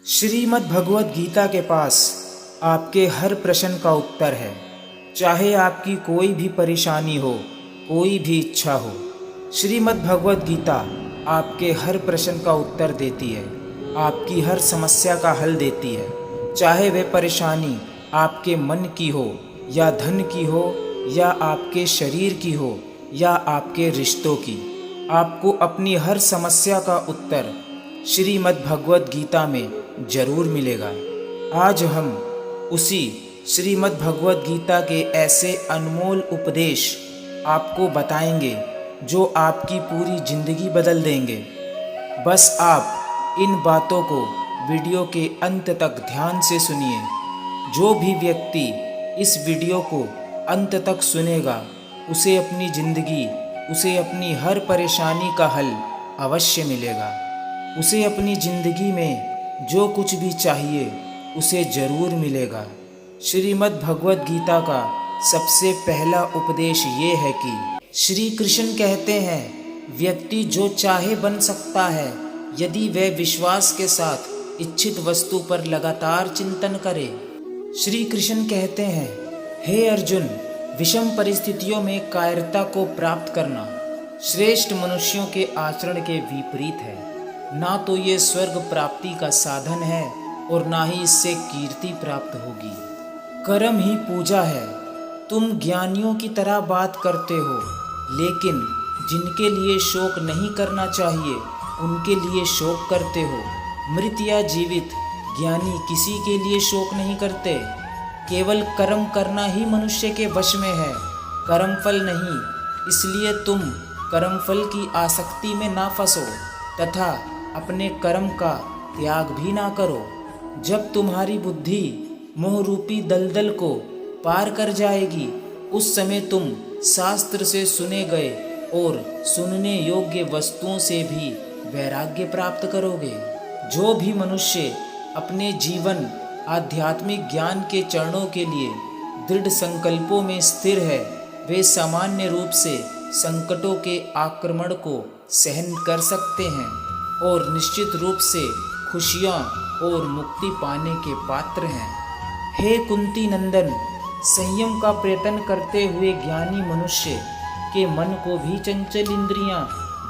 श्रीमद् भगवद गीता के पास आपके हर प्रश्न का उत्तर है। चाहे आपकी कोई भी परेशानी हो, कोई भी इच्छा हो, श्रीमद् भगवद गीता आपके हर प्रश्न का उत्तर देती है, आपकी हर समस्या का हल देती है। चाहे वह परेशानी आपके मन की हो या धन की हो या आपके शरीर की हो या आपके रिश्तों की, आपको अपनी हर समस्या का उत्तर श्रीमद् भगवद गीता में जरूर मिलेगा। आज हम उसी श्रीमद् भगवद गीता के ऐसे अनमोल उपदेश आपको बताएंगे जो आपकी पूरी जिंदगी बदल देंगे। बस आप इन बातों को वीडियो के अंत तक ध्यान से सुनिए। जो भी व्यक्ति इस वीडियो को अंत तक सुनेगा, उसे अपनी जिंदगी, उसे अपनी हर परेशानी का हल अवश्य मिलेगा। उसे अपनी जिंदगी में जो कुछ भी चाहिए उसे जरूर मिलेगा। श्रीमद् भगवद गीता का सबसे पहला उपदेश ये है कि श्री कृष्ण कहते हैं, व्यक्ति जो चाहे बन सकता है यदि वह विश्वास के साथ इच्छित वस्तु पर लगातार चिंतन करे। श्री कृष्ण कहते हैं, हे अर्जुन, विषम परिस्थितियों में कायरता को प्राप्त करना श्रेष्ठ मनुष्यों के आचरण के विपरीत है। ना तो ये स्वर्ग प्राप्ति का साधन है और ना ही इससे कीर्ति प्राप्त होगी। कर्म ही पूजा है। तुम ज्ञानियों की तरह बात करते हो, लेकिन जिनके लिए शोक नहीं करना चाहिए उनके लिए शोक करते हो। मृत या जीवित, ज्ञानी किसी के लिए शोक नहीं करते। केवल कर्म करना ही मनुष्य के वश में है, कर्मफल नहीं। इसलिए तुम कर्मफल की आसक्ति में ना फंसो तथा अपने कर्म का त्याग भी ना करो। जब तुम्हारी बुद्धि मोह रूपी दलदल को पार कर जाएगी, उस समय तुम शास्त्र से सुने गए और सुनने योग्य वस्तुओं से भी वैराग्य प्राप्त करोगे। जो भी मनुष्य अपने जीवन आध्यात्मिक ज्ञान के चरणों के लिए दृढ़ संकल्पों में स्थिर है, वे सामान्य रूप से संकटों के आक्रमण को सहन कर सकते हैं और निश्चित रूप से खुशियाँ और मुक्ति पाने के पात्र हैं। हे कुंती नंदन, संयम का प्रयत्न करते हुए ज्ञानी मनुष्य के मन को भी चंचल इंद्रियां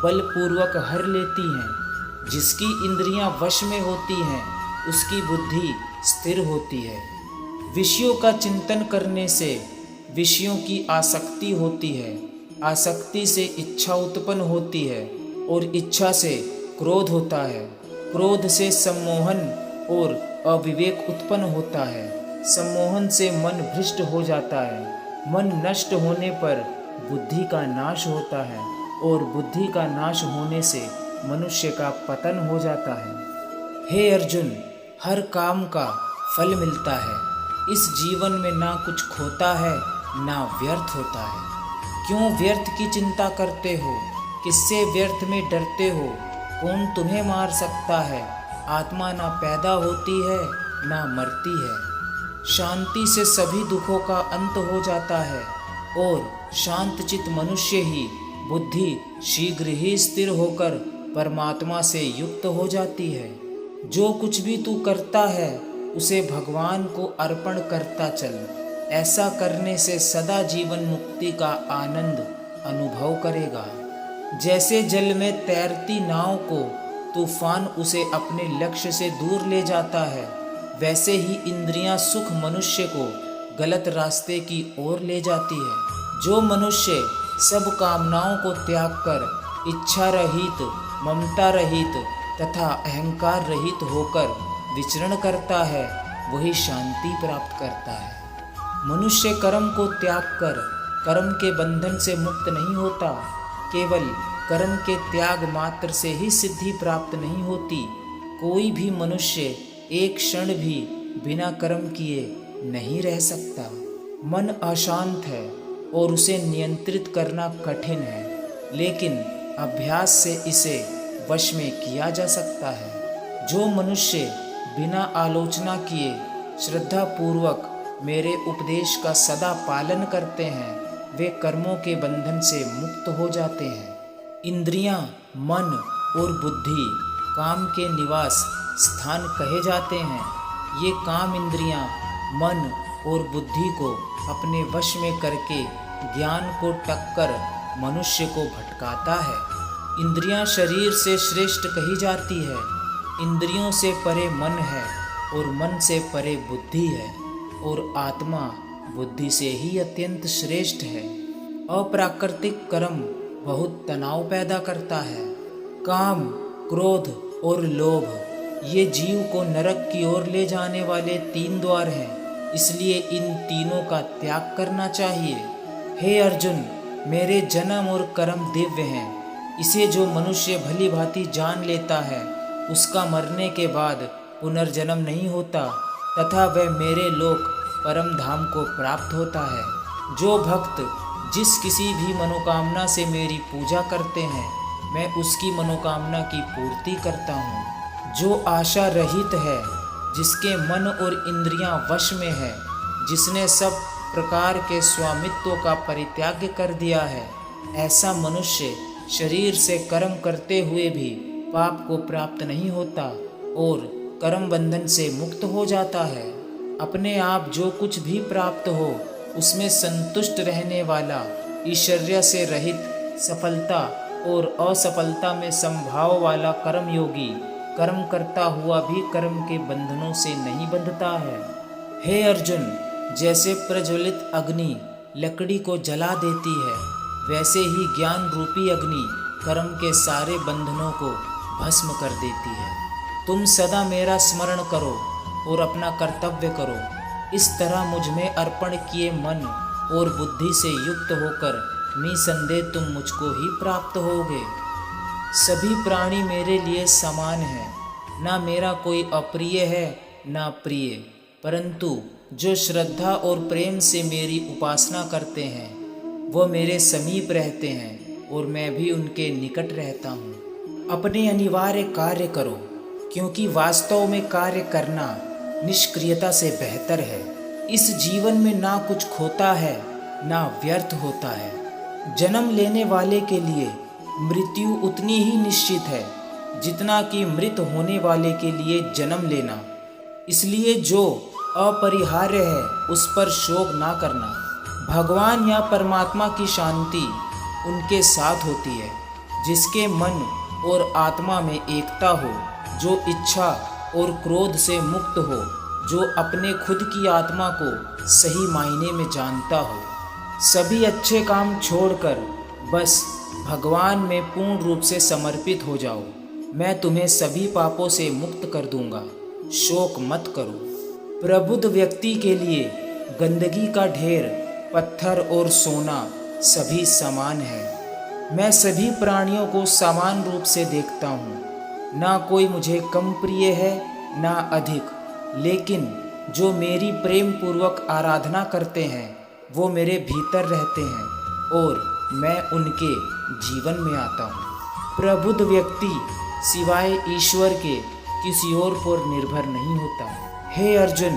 बलपूर्वक हर लेती हैं। जिसकी इंद्रियां वश में होती हैं उसकी बुद्धि स्थिर होती है। विषयों का चिंतन करने से विषयों की आसक्ति होती है, आसक्ति से इच्छा उत्पन्न होती है और इच्छा से क्रोध होता है, क्रोध से सम्मोहन और अविवेक उत्पन्न होता है, सम्मोहन से मन भ्रष्ट हो जाता है, मन नष्ट होने पर बुद्धि का नाश होता है और बुद्धि का नाश होने से मनुष्य का पतन हो जाता है। हे अर्जुन, हर काम का फल मिलता है। इस जीवन में ना कुछ खोता है ना व्यर्थ होता है। क्यों व्यर्थ की चिंता करते हो? किससे व्यर्थ में डरते हो? कौन तुम्हें मार सकता है? आत्मा ना पैदा होती है ना मरती है। शांति से सभी दुखों का अंत हो जाता है और शांतचित्त मनुष्य ही बुद्धि शीघ्र ही स्थिर होकर परमात्मा से युक्त हो जाती है। जो कुछ भी तू करता है उसे भगवान को अर्पण करता चल। ऐसा करने से सदा जीवन मुक्ति का आनंद अनुभव करेगा। जैसे जल में तैरती नाव को तूफान उसे अपने लक्ष्य से दूर ले जाता है, वैसे ही इंद्रियां सुख मनुष्य को गलत रास्ते की ओर ले जाती है। जो मनुष्य सब कामनाओं को त्याग कर इच्छा रहित, ममता रहित तथा अहंकार रहित होकर विचरण करता है, वही शांति प्राप्त करता है। मनुष्य कर्म को त्याग कर कर्म के बंधन से मुक्त नहीं होता। केवल कर्म के त्याग मात्र से ही सिद्धि प्राप्त नहीं होती। कोई भी मनुष्य एक क्षण भी बिना कर्म किए नहीं रह सकता। मन अशांत है और उसे नियंत्रित करना कठिन है, लेकिन अभ्यास से इसे वश में किया जा सकता है। जो मनुष्य बिना आलोचना किए श्रद्धा पूर्वक मेरे उपदेश का सदा पालन करते हैं, वे कर्मों के बंधन से मुक्त हो जाते हैं। इंद्रियां, मन और बुद्धि काम के निवास स्थान कहे जाते हैं। ये काम इंद्रियां, मन और बुद्धि को अपने वश में करके ज्ञान को टक्कर मनुष्य को भटकाता है। इंद्रियां शरीर से श्रेष्ठ कही जाती है। इंद्रियों से परे मन है और मन से परे बुद्धि है, और आत्मा बुद्धि से ही अत्यंत श्रेष्ठ है। अप्राकृतिक कर्म बहुत तनाव पैदा करता है। काम, क्रोध और लोभ ये जीव को नरक की ओर ले जाने वाले 3 द्वार हैं, इसलिए इन तीनों का त्याग करना चाहिए। हे अर्जुन, मेरे जन्म और कर्म दिव्य हैं। इसे जो मनुष्य भली भांति जान लेता है उसका मरने के बाद पुनर्जन्म नहीं होता तथा वह मेरे लोक परम धाम को प्राप्त होता है। जो भक्त जिस किसी भी मनोकामना से मेरी पूजा करते हैं, मैं उसकी मनोकामना की पूर्ति करता हूँ। जो आशा रहित है, जिसके मन और इंद्रियां वश में है, जिसने सब प्रकार के स्वामित्व का परित्याग कर दिया है, ऐसा मनुष्य शरीर से कर्म करते हुए भी पाप को प्राप्त नहीं होता और कर्म बंधन से मुक्त हो जाता है। अपने आप जो कुछ भी प्राप्त हो उसमें संतुष्ट रहने वाला, ईश्वर्य से रहित, सफलता और असफलता में संभाव वाला कर्मयोगी कर्म करता हुआ भी कर्म के बंधनों से नहीं बंधता है। हे अर्जुन, जैसे प्रज्वलित अग्नि लकड़ी को जला देती है, वैसे ही ज्ञान रूपी अग्नि कर्म के सारे बंधनों को भस्म कर देती है। तुम सदा मेरा स्मरण करो और अपना कर्तव्य करो। इस तरह मुझ में अर्पण किए मन और बुद्धि से युक्त होकर निसंदेह तुम मुझको ही प्राप्त होगे। सभी प्राणी मेरे लिए समान हैं, ना मेरा कोई अप्रिय है ना प्रिय, परंतु जो श्रद्धा और प्रेम से मेरी उपासना करते हैं वो मेरे समीप रहते हैं और मैं भी उनके निकट रहता हूँ। अपने अनिवार्य कार्य करो, क्योंकि वास्तव में कार्य करना निष्क्रियता से बेहतर है। इस जीवन में ना कुछ खोता है ना व्यर्थ होता है। जन्म लेने वाले के लिए मृत्यु उतनी ही निश्चित है जितना कि मृत होने वाले के लिए जन्म लेना। इसलिए जो अपरिहार्य है उस पर शोक ना करना। भगवान या परमात्मा की शांति उनके साथ होती है जिसके मन और आत्मा में एकता हो, जो इच्छा और क्रोध से मुक्त हो, जो अपने खुद की आत्मा को सही मायने में जानता हो। सभी अच्छे काम छोड़कर बस भगवान में पूर्ण रूप से समर्पित हो जाओ। मैं तुम्हें सभी पापों से मुक्त कर दूंगा, शोक मत करो। प्रबुद्ध व्यक्ति के लिए गंदगी का ढेर, पत्थर और सोना सभी समान है। मैं सभी प्राणियों को समान रूप से देखता हूँ, ना कोई मुझे कम प्रिय है ना अधिक, लेकिन जो मेरी प्रेम पूर्वक आराधना करते हैं वो मेरे भीतर रहते हैं और मैं उनके जीवन में आता हूँ। प्रबुद्ध व्यक्ति सिवाय ईश्वर के किसी और पर निर्भर नहीं होता। हे अर्जुन,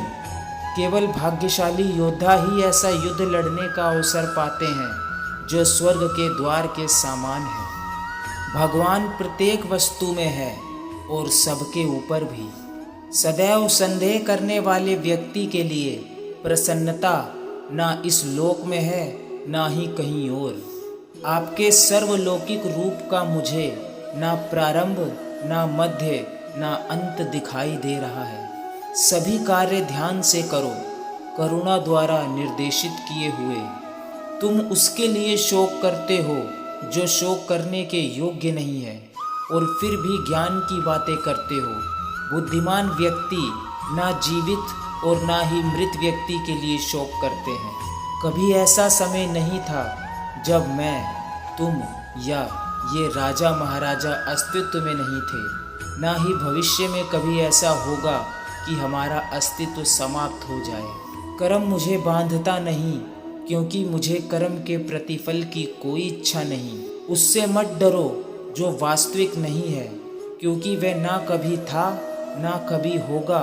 केवल भाग्यशाली योद्धा ही ऐसा युद्ध लड़ने का अवसर पाते हैं जो स्वर्ग के द्वार के समान है। भगवान प्रत्येक वस्तु में है और सबके ऊपर भी। सदैव संदेह करने वाले व्यक्ति के लिए प्रसन्नता ना इस लोक में है ना ही कहीं और। आपके सर्वलौकिक रूप का मुझे ना प्रारंभ ना मध्य ना अंत दिखाई दे रहा है। सभी कार्य ध्यान से करो, करुणा द्वारा निर्देशित किए हुए। तुम उसके लिए शोक करते हो जो शोक करने के योग्य नहीं है और फिर भी ज्ञान की बातें करते हो। बुद्धिमान व्यक्ति ना जीवित और ना ही मृत व्यक्ति के लिए शोक करते हैं। कभी ऐसा समय नहीं था जब मैं, तुम या ये राजा महाराजा अस्तित्व में नहीं थे, ना ही भविष्य में कभी ऐसा होगा कि हमारा अस्तित्व समाप्त हो जाए। कर्म मुझे बांधता नहीं, क्योंकि मुझे कर्म के प्रतिफल की कोई इच्छा नहीं। उससे मत डरो जो वास्तविक नहीं है, क्योंकि वह ना कभी था ना कभी होगा।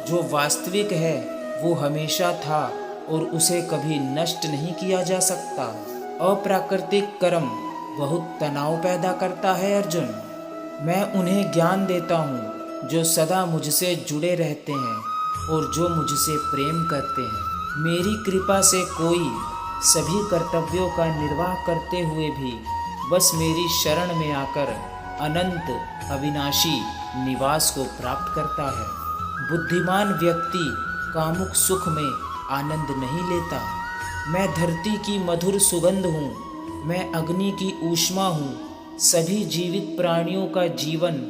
जो वास्तविक है वो हमेशा था और उसे कभी नष्ट नहीं किया जा सकता। अप्राकृतिक कर्म बहुत तनाव पैदा करता है अर्जुन। मैं उन्हें ज्ञान देता हूँ जो सदा मुझसे जुड़े रहते हैं और जो मुझसे प्रेम करते हैं। मेरी कृपा से कोई सभी कर्तव्यों का निर्वाह करते हुए भी बस मेरी शरण में आकर अनंत अविनाशी निवास को प्राप्त करता है। बुद्धिमान व्यक्ति कामुक सुख में आनंद नहीं लेता। मैं धरती की मधुर सुगंध हूँ, मैं अग्नि की ऊष्मा हूँ, सभी जीवित प्राणियों का जीवन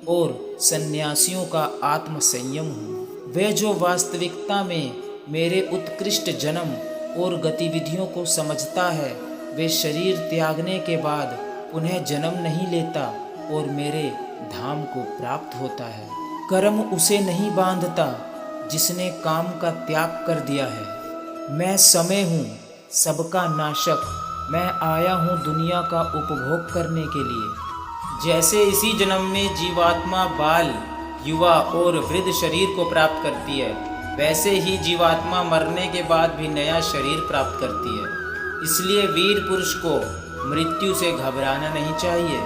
और सन्यासियों का आत्म संयम हूँ। वे जो वास्तविकता में मेरे उत्कृष्ट जन्म और गतिविधियों को समझता है, वे शरीर त्यागने के बाद पुनः जन्म नहीं लेता और मेरे धाम को प्राप्त होता है। कर्म उसे नहीं बांधता जिसने काम का त्याग कर दिया है। मैं समय हूँ, सबका नाशक। मैं आया हूँ दुनिया का उपभोग करने के लिए। जैसे इसी जन्म में जीवात्मा बाल, युवा और वृद्ध शरीर को प्राप्त करती है, वैसे ही जीवात्मा मरने के बाद भी नया शरीर प्राप्त करती है। इसलिए वीर पुरुष को मृत्यु से घबराना नहीं चाहिए।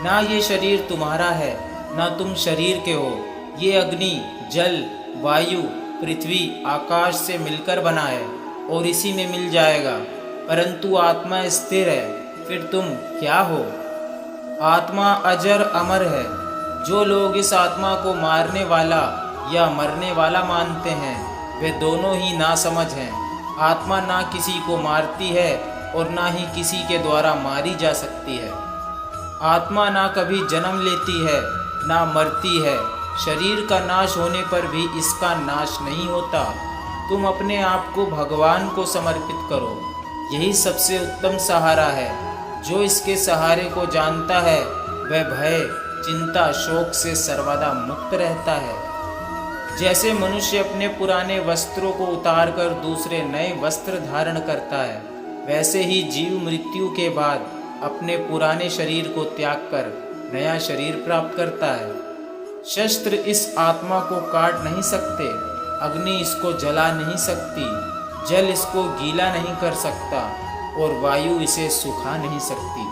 ना ये शरीर तुम्हारा है, ना तुम शरीर के हो। ये अग्नि, जल, वायु, पृथ्वी, आकाश से मिलकर बना है और इसी में मिल जाएगा। परंतु आत्मा स्थिर है, फिर तुम क्या हो? आत्मा अजर अमर है। जो लोग इस आत्मा को मारने वाला या मरने वाला मानते हैं, वे दोनों ही नासमझ हैं। आत्मा ना किसी को मारती है और ना ही किसी के द्वारा मारी जा सकती है। आत्मा ना कभी जन्म लेती है, ना मरती है। शरीर का नाश होने पर भी इसका नाश नहीं होता। तुम अपने आप को भगवान को समर्पित करो, यही सबसे उत्तम सहारा है। जो इसके सहारे को जानता है, वह भय, चिंता, शोक से सर्वदा मुक्त रहता है। जैसे मनुष्य अपने पुराने वस्त्रों को उतारकर दूसरे नए वस्त्र धारण करता है, वैसे ही जीव मृत्यु के बाद अपने पुराने शरीर को त्याग कर नया शरीर प्राप्त करता है। शस्त्र इस आत्मा को काट नहीं सकते, अग्नि इसको जला नहीं सकती, जल इसको गीला नहीं कर सकता और वायु इसे सुखा नहीं सकती।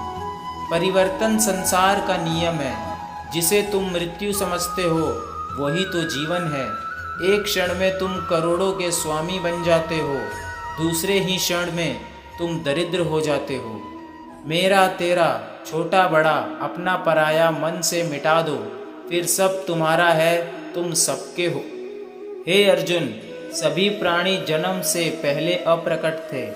परिवर्तन संसार का नियम है। जिसे तुम मृत्यु समझते हो, वही तो जीवन है। एक क्षण में तुम करोड़ों के स्वामी बन जाते हो, दूसरे ही क्षण में तुम दरिद्र हो जाते हो। मेरा तेरा, छोटा बड़ा, अपना पराया मन से मिटा दो, फिर सब तुम्हारा है, तुम सबके हो। हे अर्जुन, सभी प्राणी जन्म से पहले अप्रकट थे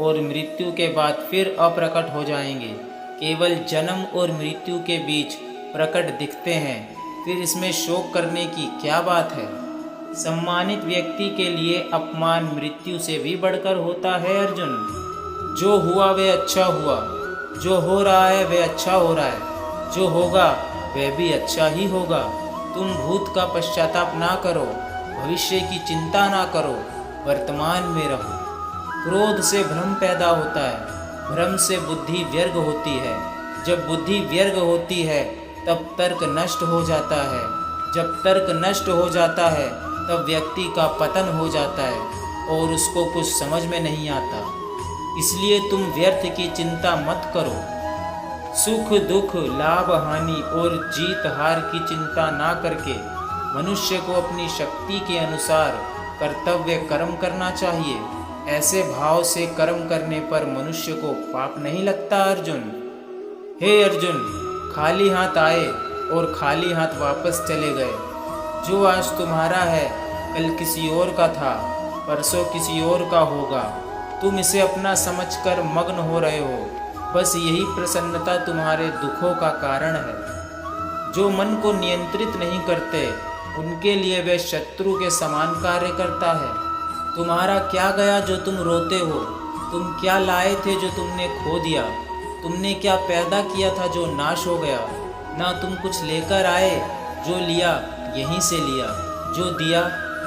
और मृत्यु के बाद फिर अप्रकट हो जाएंगे। केवल जन्म और मृत्यु के बीच प्रकट दिखते हैं, फिर इसमें शोक करने की क्या बात है? सम्मानित व्यक्ति के लिए अपमान मृत्यु से भी बढ़कर होता है अर्जुन। जो हुआ वह अच्छा हुआ, जो हो रहा है वह अच्छा हो रहा है, जो होगा वह भी अच्छा ही होगा। तुम भूत का पश्चाताप ना करो, भविष्य की चिंता ना करो, वर्तमान में रहो। क्रोध से भ्रम पैदा होता है, भ्रम से बुद्धि व्यर्ग होती है। जब बुद्धि व्यर्ग होती है तब तर्क नष्ट हो जाता है। जब तर्क नष्ट हो जाता है तब व्यक्ति का पतन हो जाता है और उसको कुछ समझ में नहीं आता। इसलिए तुम व्यर्थ की चिंता मत करो। सुख दुख, लाभ हानि और जीत हार की चिंता ना करके मनुष्य को अपनी शक्ति के अनुसार कर्तव्य कर्म करना चाहिए। ऐसे भाव से कर्म करने पर मनुष्य को पाप नहीं लगता अर्जुन। हे अर्जुन, खाली हाथ आए और खाली हाथ वापस चले गए। जो आज तुम्हारा है कल किसी और का था, परसों किसी और का होगा। तुम इसे अपना समझकर मग्न हो रहे हो। बस यही प्रसन्नता तुम्हारे दुखों का कारण है। जो मन को नियंत्रित नहीं करते, उनके लिए वे शत्रु के समान कार्य करता है। तुम्हारा क्या गया जो तुम रोते हो? तुम क्या लाए थे जो तुमने खो दिया? तुमने क्या पैदा किया था जो नाश हो गया? ना तुम कुछ लेकर आए, जो लिया यहीं से लिया, जो दिया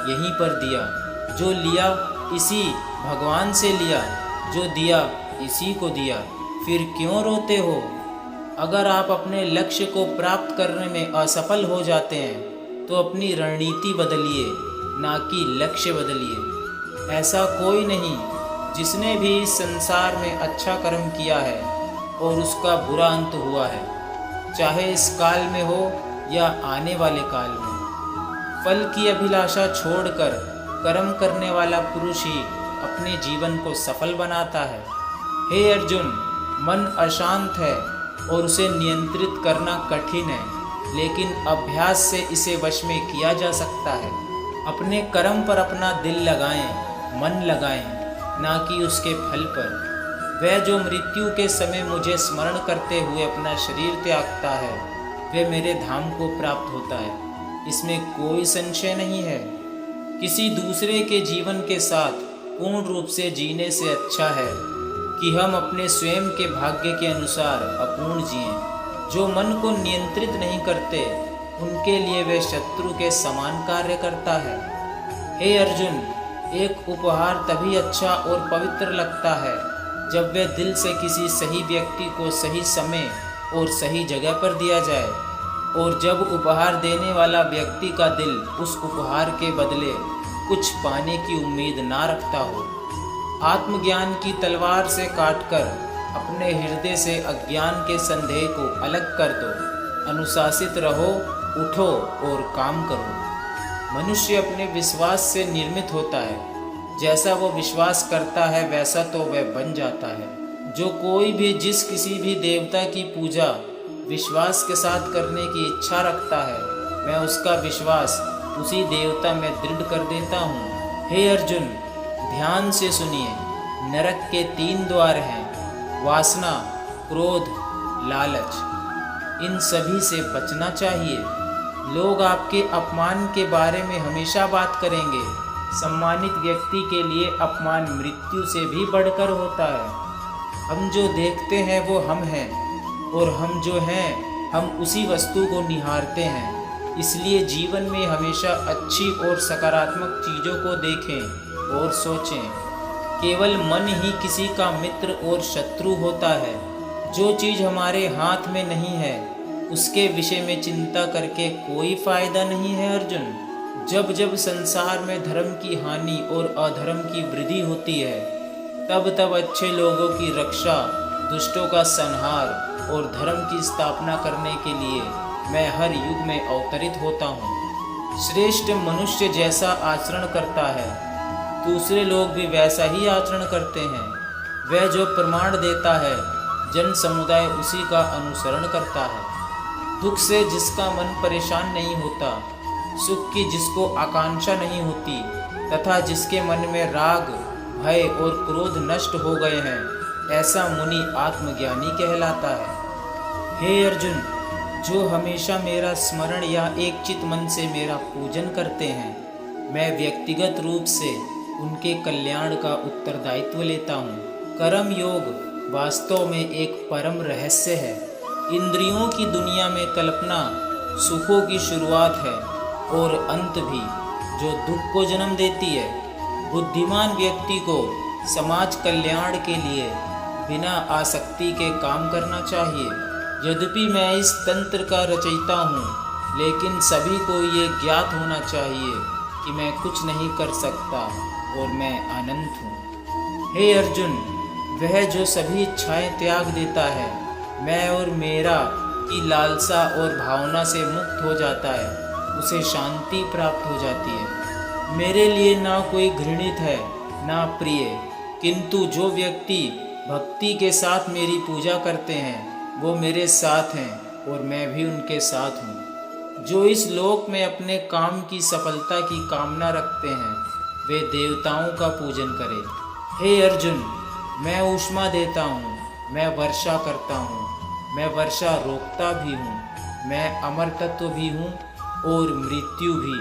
यहीं पर दिया, जो लिया इसी भगवान से लिया, जो दिया इसी को दिया। फिर क्यों रोते हो? अगर आप अपने लक्ष्य को प्राप्त करने में असफल हो जाते हैं तो अपनी रणनीति बदलिए, ना कि लक्ष्य बदलिए। ऐसा कोई नहीं जिसने भी इस संसार में अच्छा कर्म किया है और उसका बुरा अंत हुआ है, चाहे इस काल में हो या आने वाले काल में। फल की अभिलाषा छोड़कर कर्म करने वाला पुरुष ही अपने जीवन को सफल बनाता है। हे अर्जुन, मन अशांत है और उसे नियंत्रित करना कठिन है, लेकिन अभ्यास से इसे वश में किया जा सकता है। अपने कर्म पर अपना दिल लगाएं, मन लगाएं, ना कि उसके फल पर। वह जो मृत्यु के समय मुझे स्मरण करते हुए अपना शरीर त्यागता है, वह मेरे धाम को प्राप्त होता है, इसमें कोई संशय नहीं है। किसी दूसरे के जीवन के साथ पूर्ण रूप से जीने से अच्छा है कि हम अपने स्वयं के भाग्य के अनुसार अपूर्ण जिएं। जो मन को नियंत्रित नहीं करते, उनके लिए वे शत्रु के समान कार्य करता है। हे अर्जुन, एक उपहार तभी अच्छा और पवित्र लगता है जब वह दिल से किसी सही व्यक्ति को सही समय और सही जगह पर दिया जाए, और जब उपहार देने वाला व्यक्ति का दिल उस उपहार के बदले कुछ पाने की उम्मीद ना रखता हो। आत्मज्ञान की तलवार से काटकर अपने हृदय से अज्ञान के संदेह को अलग कर दो। अनुशासित रहो, उठो और काम करो। मनुष्य अपने विश्वास से निर्मित होता है। जैसा वो विश्वास करता है वैसा तो वह बन जाता है। जो कोई भी जिस किसी भी देवता की पूजा विश्वास के साथ करने की इच्छा रखता है, मैं उसका विश्वास उसी देवता में दृढ़ कर देता हूँ। हे अर्जुन, ध्यान से सुनिए। नरक के 3 द्वार हैं, वासना, क्रोध, लालच। इन सभी से बचना चाहिए। लोग आपके अपमान के बारे में हमेशा बात करेंगे। सम्मानित व्यक्ति के लिए अपमान मृत्यु से भी बढ़कर होता है। हम जो देखते हैं वो हम हैं, और हम जो हैं हम उसी वस्तु को निहारते हैं। इसलिए जीवन में हमेशा अच्छी और सकारात्मक चीज़ों को देखें और सोचें। केवल मन ही किसी का मित्र और शत्रु होता है। जो चीज़ हमारे हाथ में नहीं है, उसके विषय में चिंता करके कोई फायदा नहीं है अर्जुन। जब जब संसार में धर्म की हानि और अधर्म की वृद्धि होती है, तब तब अच्छे लोगों की रक्षा, दुष्टों का संहार और धर्म की स्थापना करने के लिए मैं हर युग में अवतरित होता हूँ। श्रेष्ठ मनुष्य जैसा आचरण करता है, दूसरे लोग भी वैसा ही आचरण करते हैं। वह जो प्रमाण देता है, जन समुदाय उसी का अनुसरण करता है। दुख से जिसका मन परेशान नहीं होता, सुख की जिसको आकांक्षा नहीं होती, तथा जिसके मन में राग, भय और क्रोध नष्ट हो गए हैं, ऐसा मुनि आत्मज्ञानी कहलाता है। हे अर्जुन, जो हमेशा मेरा स्मरण या एक चित मन से मेरा पूजन करते हैं, मैं व्यक्तिगत रूप से उनके कल्याण का उत्तरदायित्व लेता हूँ। कर्म योग वास्तव में एक परम रहस्य है। इंद्रियों की दुनिया में कल्पना सुखों की शुरुआत है और अंत भी, जो दुख को जन्म देती है। बुद्धिमान व्यक्ति को समाज कल्याण के लिए बिना आसक्ति के काम करना चाहिए। यद्यपि मैं इस तंत्र का रचयिता हूँ, लेकिन सभी को ये ज्ञात होना चाहिए कि मैं कुछ नहीं कर सकता और मैं अनंत हूँ। हे अर्जुन, वह जो सभी इच्छाएं त्याग देता है, मैं और मेरा की लालसा और भावना से मुक्त हो जाता है, उसे शांति प्राप्त हो जाती है। मेरे लिए ना कोई घृणित है ना प्रिय, किंतु जो व्यक्ति भक्ति के साथ मेरी पूजा करते हैं, वो मेरे साथ हैं और मैं भी उनके साथ हूँ। जो इस लोक में अपने काम की सफलता की कामना रखते हैं, वे देवताओं का पूजन करें। हे अर्जुन, मैं ऊष्मा देता हूँ, मैं वर्षा करता हूँ, मैं वर्षा रोकता भी हूँ, मैं अमर तत्व भी हूँ और मृत्यु भी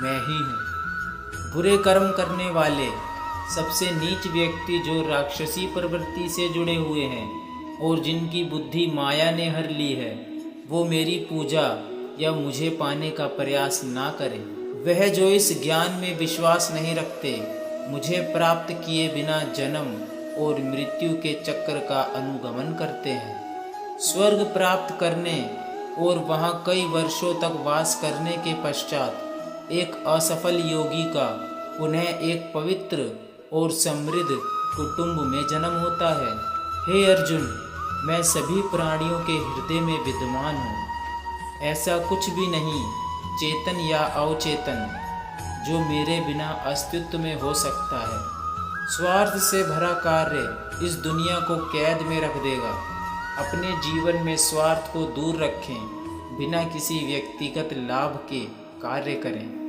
मैं ही हूँ। बुरे कर्म करने वाले सबसे नीच व्यक्ति जो राक्षसी प्रवृत्ति से जुड़े हुए हैं और जिनकी बुद्धि माया ने हर ली है, वो मेरी पूजा या मुझे पाने का प्रयास ना करें। वह जो इस ज्ञान में विश्वास नहीं रखते, मुझे प्राप्त किए बिना जन्म और मृत्यु के चक्र का अनुगमन करते हैं। स्वर्ग प्राप्त करने और वहाँ कई वर्षों तक वास करने के पश्चात एक असफल योगी का पुनः एक पवित्र और समृद्ध कुटुंब में जन्म होता है। हे अर्जुन, मैं सभी प्राणियों के हृदय में विद्यमान हूँ। ऐसा कुछ भी नहीं चेतन या अवचेतन, जो मेरे बिना अस्तित्व में हो सकता है। स्वार्थ से भरा कार्य इस दुनिया को कैद में रख देगा। अपने जीवन में स्वार्थ को दूर रखें, बिना किसी व्यक्तिगत लाभ के कार्य करें।